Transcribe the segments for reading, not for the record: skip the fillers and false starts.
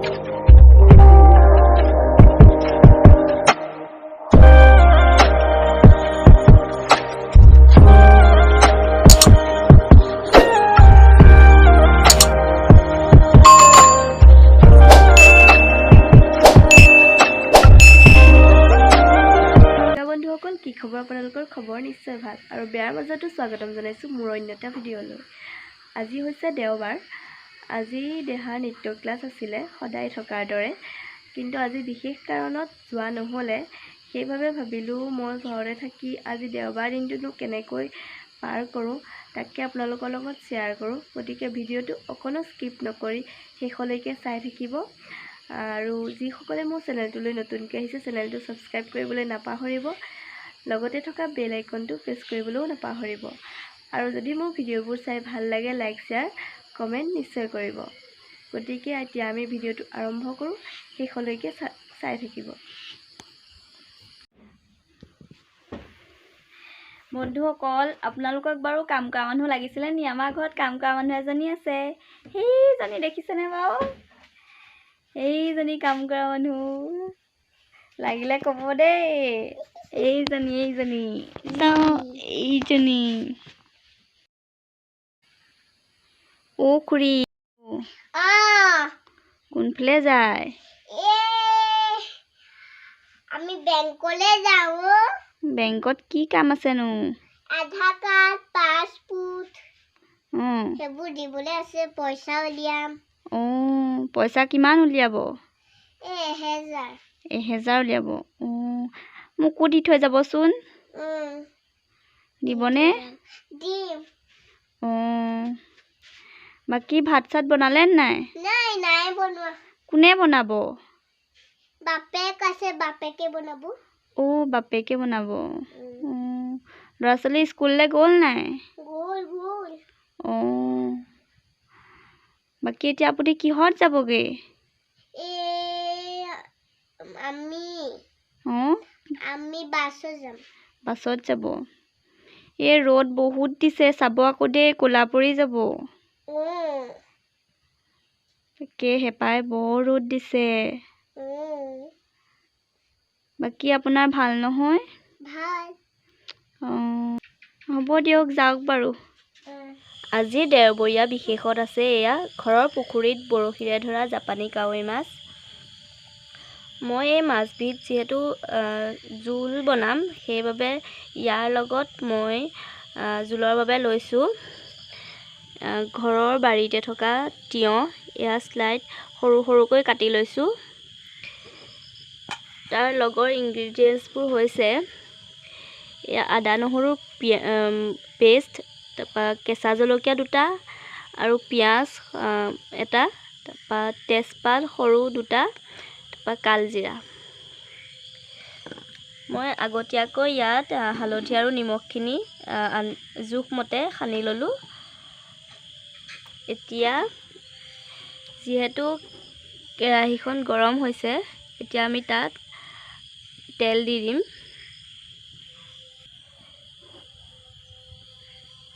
কি খবৰ আপোনালোকৰ খবৰ নিশ্চয় ভাল আৰু বেয়াৰ মাজতো স্বাগতম জনাইছো মোৰ অন্য এটা ভিডিঅ'লৈ। আজি হৈছে দেওবাৰ। আজি দেহাৰ নৃত্য ক্লাছ আছিলে সদায় থকাৰ দৰে, কিন্তু আজি বিশেষ কাৰণত যোৱা নহ'লে। সেইভাবে ভাবিলোঁ মই ঘৰতে থাকি আজি দেওবাৰ দিনটো কেনেকৈ পাৰ কৰোঁ তাকে আপোনালোকৰ লগত শ্বেয়াৰ কৰোঁ। গতিকে ভিডিঅ'টো অকণো স্কিপ নকৰি শেষলৈকে চাই থাকিব। আৰু যিসকলে মোৰ চেনেলটোলৈ নতুনকৈ আহিছে চেনেলটো ছাবস্ক্ৰাইব কৰিবলৈ নাপাহৰিব। লগতে থকা বেল আইকনটো প্ৰেছ কৰিবলৈও নাপাহৰিব। আৰু যদি মোৰ ভিডিঅ'বোৰ চাই ভাল লাগে লাইক শ্বেয়াৰ কমেণ্ট নিশ্চয় কৰিব। গতিকে এতিয়া আমি ভিডিঅ'টো আৰম্ভ কৰোঁ, শেষলৈকে চাই থাকিব। বন্ধুসকল, আপোনালোকক বাৰু কাম কৰা মানুহ লাগিছিলে নি? আমাৰ ঘৰত কাম কৰা মানুহ এজনী আছে। সেইজনী দেখিছেনে বাৰু? এইজনী কাম কৰা মানুহ লাগিলে ক'ব দেই। এইজনী অ খুৰী কোনফালে যায়? আমি বেংকলৈ যাওঁ। বেংকত কি কাম আছেনো? আধাৰ কাৰ্ড, পাছবুক সেইবোৰ দিবলৈ আছে। পইচা উলিয়াম। পইচা কিমান উলিয়াব? 1000। 1000 উলিয়াব। মোকো দি থৈ যাবচোন। দিবনে? দিম। বাকী ভাত চাত বনালে নাই? নাই বনোৱা। কোনে বনাব? বাপেক আছে, বাপেকে বনাব। বাপেকে বনাব। ল'ৰা ছোৱালী স্কুললৈ গ'ল নাই? গ'ল। বাকী এতিয়া আপুনি কিহত যাবগে? আমি বাছত যাম। বাছত যাব। এই ৰ'দ বহুত দিছে, চাব আকৌ দেই, ক'লা পৰি যাব। তাকে হেপাই বৰ ৰ'দ দিছে। বাকী আপোনাৰ ভাল নহয়? ভাল। হ'ব দিয়ক, যাওক বাৰু। আজি দেওবৰীয়া বিশেষত আছে এয়া ঘৰৰ পুখুৰীত বৰশীৰে ধৰা জাপানী কাৱৈ মাছ। মই এই মাছবিধ যিহেতু জোল বনাম, সেইবাবে ইয়াৰ লগত মই জোলৰ বাবে লৈছোঁ ঘৰৰ বাৰীতে থকা তিয়ঁহ। এয়া স্লাইড সৰু সৰুকৈ কাটি লৈছোঁ। তাৰ লগৰ ইনগ্ৰিডিয়েণ্টছবোৰ হৈছে আদা নহৰু পেষ্ট, তাৰপৰা কেঁচা জলকীয়া 2টা আৰু পিঁয়াজ এটা, তাৰপৰা তেজপাত সৰু 2টা, তাৰপৰা কালজিৰা। মই আগতীয়াকৈ ইয়াত হালধি আৰু নিমখখিনি জোখমতে সানি ল'লোঁ। এতিয়া যিহেতু কেৰাহীখন গৰম হৈছে, এতিয়া আমি তাত তেল দি দিম।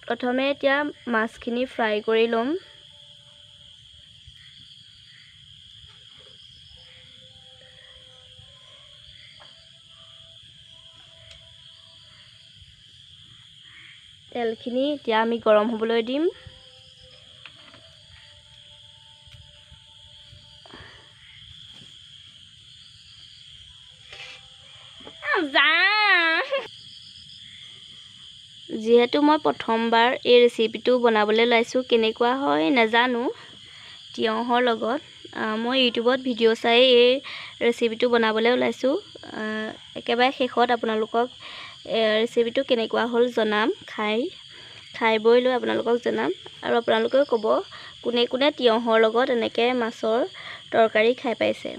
প্ৰথমে এতিয়া মাছখিনি ফ্ৰাই কৰি ল'ম। তেলখিনি এতিয়া আমি গৰম হ'বলৈ দিম। যিহেতু মই প্ৰথমবাৰ এই ৰেচিপিটো বনাবলৈ ওলাইছোঁ, কেনেকুৱা হয় নাজানো তিয়ঁহৰ লগত। মই ইউটিউবত ভিডিঅ' চাই এই ৰেচিপিটো বনাবলৈ ওলাইছোঁ। একেবাৰে শেষত আপোনালোকক ৰেচিপিটো কেনেকুৱা হ'ল জনাম। খাই বৈ লৈ আপোনালোকক জনাম। আৰু আপোনালোকেও ক'ব কোনে কোনে তিয়ঁহৰ লগত এনেকৈ মাছৰ তৰকাৰী খাই পাইছে।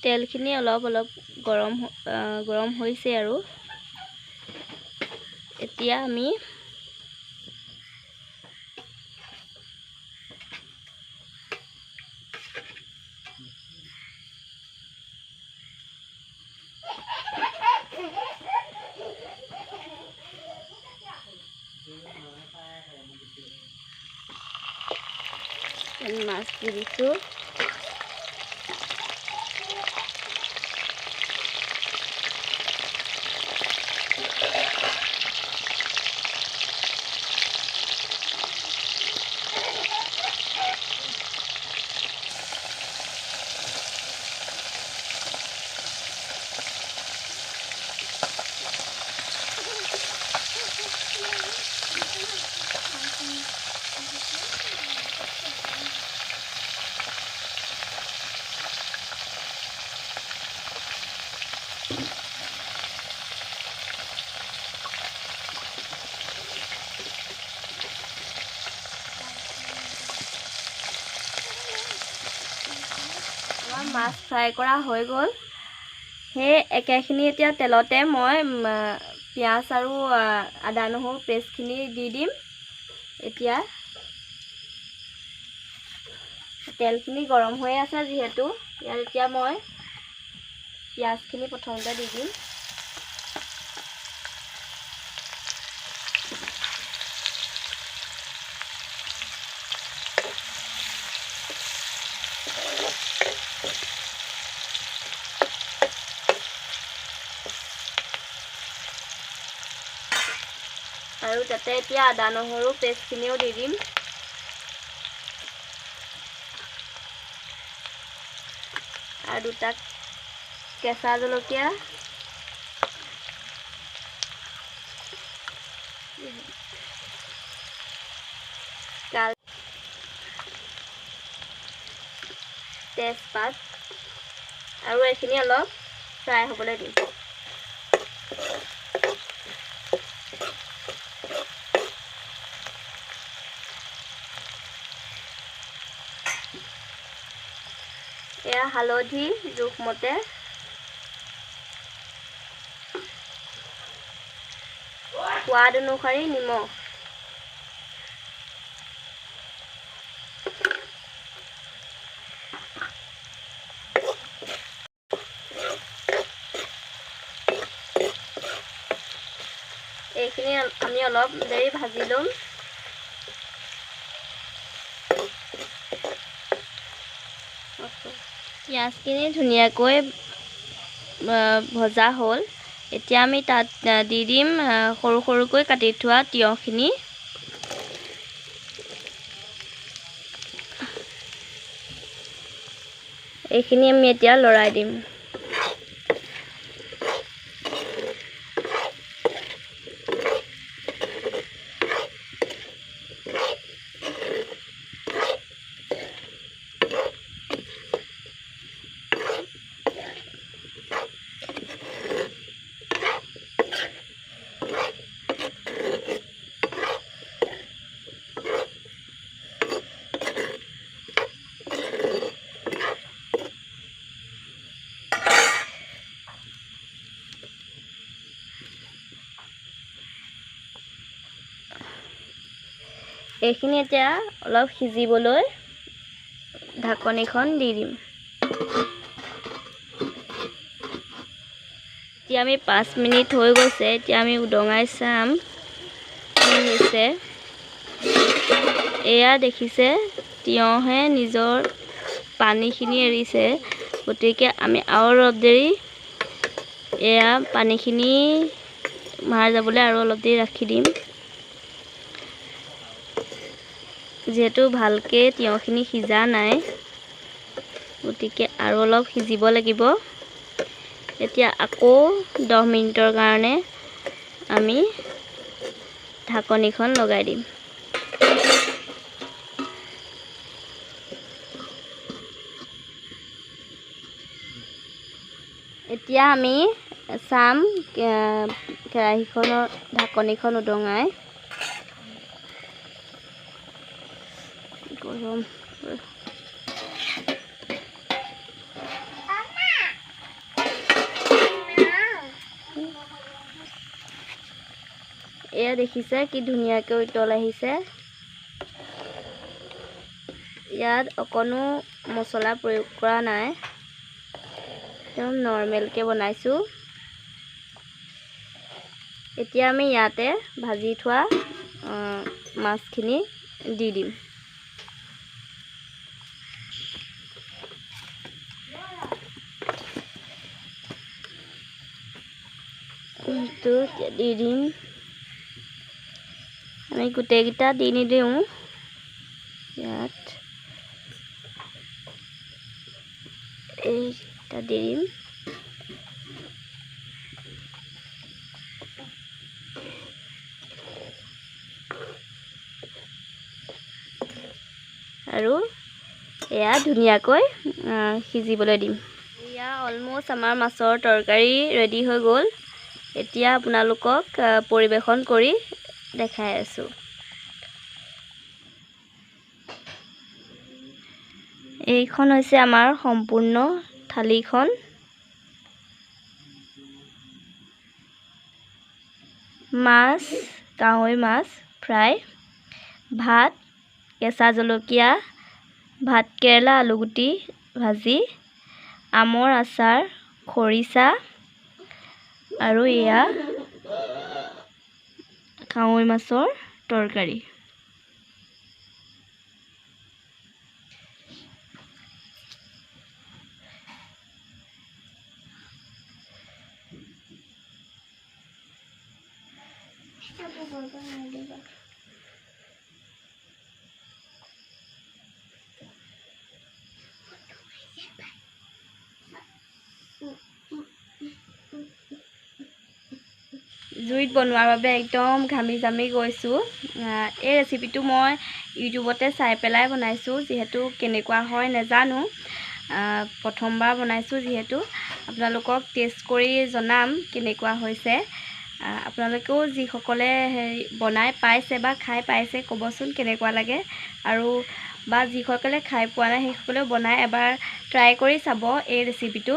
তেলখিনি অলপ গৰম হৈছে আৰু এতিয়া আমি আমি মাছ দি দিছোঁ। মাছ ফ্ৰাই কৰা হৈ গ'ল। সেই একেখিনি এতিয়া তেলতে মই পিঁয়াজ আৰু আদা নহৰু পেষ্টখিনি দি দিম। এতিয়া তেলখিনি গৰম হৈ আছে যিহেতু ইয়াত এতিয়া মই পিঁয়াজখিনি প্ৰথমতে দি দিম। আৰু তাতে এতিয়া আদা নহৰু পেষ্টখিনিও দি দিম। আৰু দুটা কেঁচা জলকীয়া, তেজপাত আৰু এইখিনি অলপ ফ্ৰাই হ'বলৈ দিম। এয়া হালধি জোখমতে, সোৱাদ অনুসৰি নিমখ, এইখিনি আমি অলপ দেৰি ভাজি ল'ম। পিঁয়াজখিনি ধুনীয়াকৈ ভজা হ'ল। এতিয়া আমি তাত দি দিম সৰু সৰুকৈ কাটি থোৱা তিয়ঁহখিনি। এইখিনি আমি এতিয়া লৰাই দিম। এইখিনি এতিয়া অলপ সিজিবলৈ ঢাকনিখন দি দিম। এতিয়া আমি 5 মিনিট হৈ গৈছে। এতিয়া আমি উদঙাই চাম কি হৈছে। এয়া দেখিছে তিয়ঁহে নিজৰ পানীখিনি এৰিছে, গতিকে আমি আৰু অলপ দেৰি এয়া পানীখিনি মাৰ যাবলৈ আৰু অলপ দেৰি ৰাখি দিম। যিহেতু ভালকৈ তিয়ঁহখিনি সিজা নাই, গতিকে আৰু অলপ সিজিব লাগিব। এতিয়া আকৌ 10 মিনিটৰ কাৰণে আমি ঢাকনিখন লগাই দিম। এতিয়া আমি চাম কেৰাহীখনৰ ঢাকনিখন উদঙাই। গৰম এয়া দেখিছে কি ধুনীয়াকৈ উতল আহিছে। ইয়াত অকণো মছলা প্ৰয়োগ কৰা নাই, একদম নৰ্মেলকৈ বনাইছোঁ। এতিয়া আমি ইয়াতে ভাজি থোৱা মাছখিনি দি দিম। বস্তু দি দিম আমি গোটেইকেইটা দি নিদিওঁ ইয়াত এইটা দি দিম আৰু এয়া ধুনীয়াকৈ সিজিবলৈ দিম এয়া অলমোষ্ট আমাৰ মাছৰ তৰকাৰী ৰেডি হৈ গ'ল এতিয়া আপোনালোকক পৰিবেশন কৰি দেখাই আছোঁ এইখন হৈছে আমাৰ সম্পূৰ্ণ থালিখন মাছ কাৱৈ মাছ ফ্ৰাই ভাত কেঁচা জলকীয়া ভাত কেৰেলা আলুগুটি ভাজি আমৰ আচাৰ খৰিচা আৰু এয়া কাৱৈ মাছৰ তৰকাৰী জুইত বনোৱাৰ বাবে একদম ঘামি জামি গৈছোঁ এই ৰেচিপিটো মই ইউটিউবতে চাই পেলাই বনাইছোঁ যিহেতু কেনেকুৱা হয় নেজানো প্ৰথমবাৰ বনাইছোঁ যিহেতু আপোনালোকক টেষ্ট কৰি জনাম কেনেকুৱা হৈছে আপোনালোকেও যিসকলে বনাই পাইছে বা খাই পাইছে ক'বচোন কেনেকুৱা লাগে আৰু বা যিসকলে খাই পোৱা নাই সেইসকলেও বনাই এবাৰ ট্ৰাই কৰি চাব এই ৰেচিপিটো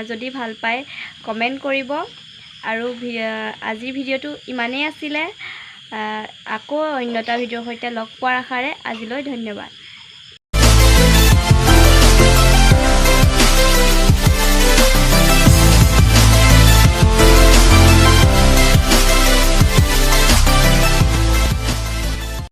যদি ভাল পায় কমেণ্ট কৰিব আৰু আজিৰ ভিডিঅ'টো ইমানেই আছিলে আকৌ অন্য এটা ভিডিঅ'ৰ সৈতে লগ পোৱাৰ আশাৰে আজিলৈ ধন্যবাদ